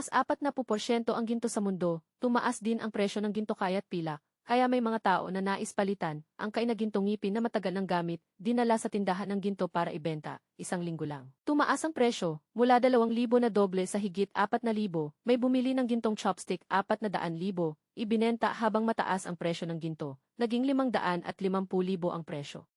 tumaas 40% ang ginto sa mundo, tumaas din ang presyo ng ginto kaya't pilak. Kaya may mga tao na nais palitan ang kainagintong ngipin na matagal ng gamit, dinala sa tindahan ng ginto para ibenta, isang linggo lang. Tumaas ang presyo, mula 2,000 na doble sa higit 4,000, may bumili ng gintong chopstick 400,000, ibinenta habang mataas ang presyo ng ginto, naging 550,000 ang presyo.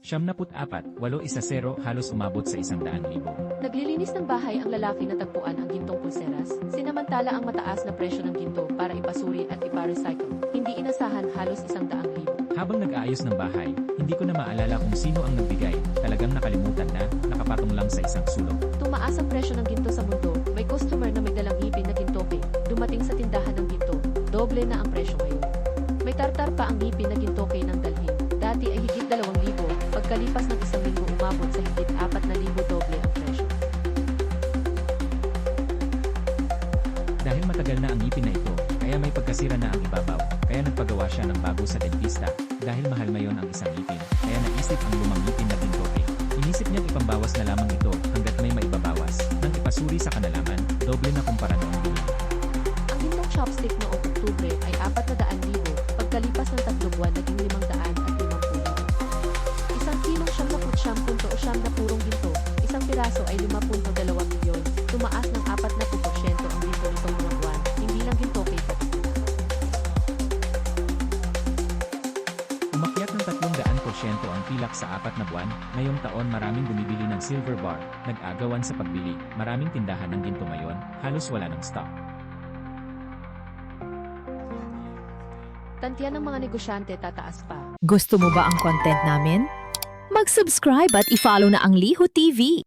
74, 810 halos umabot sa 100,000. Naglilinis ng bahay ang lalaki na tagpuan ang gintong pulseras, sinamantala ang mataas na presyo ng ginto para ipasuri at ipa-recycle. Hindi inasahan halos 100,000. Habang nag-aayos ng bahay, hindi ko na maalala kung sino ang nagbigay, talagang nakalimutan na, nakapatong lang sa isang sulok. Tumaas ang presyo ng ginto sa mundo, may customer na may dalang ngipin na gintoke, dumating sa tindahan ng ginto, doble na ang presyo ngayon. May tartar pa ang ngipin na gintoke ng dalhin, dati ay higit 2,000, pagkalipas ng isang linggo umabot sa higit 4,000 doble ang presyo. Dahil matagal na ang ngipin na ito, kaya may pagkasira na ang ibabaw, kaya nagpagawa siya ng bago sa dentista, dahil mahal ngayon ang isang ngipin, kaya naisip ang lumang ngipin na gintoke. Inisip niyang ipambawas na lamang ito hanggat may maibabawas, nang ipasuri sa kanalaman, doble na kumpara noong binili. Ang gintong chopstick noong Oktubre ay 400,000, pagkalipas ng 3 buwan naging 550,000. Isang kilong 79.9 na purong ginto, isang piraso ay 5.2 milyon, tumaas ng 40% ang ginto nitong mga buwan, hindi lang gintoke pa. Umakyat ng 300% ang pilak sa 4 na buwan, ngayong taon maraming bumibili ng silver bar, nag-agawan sa pagbili, maraming tindahan ng ginto ngayon, halos wala ng stock. Tantiyan ng mga negosyante tataas pa. Gusto mo ba ang content namin? Mag-subscribe at i-follow na ang Liho TV.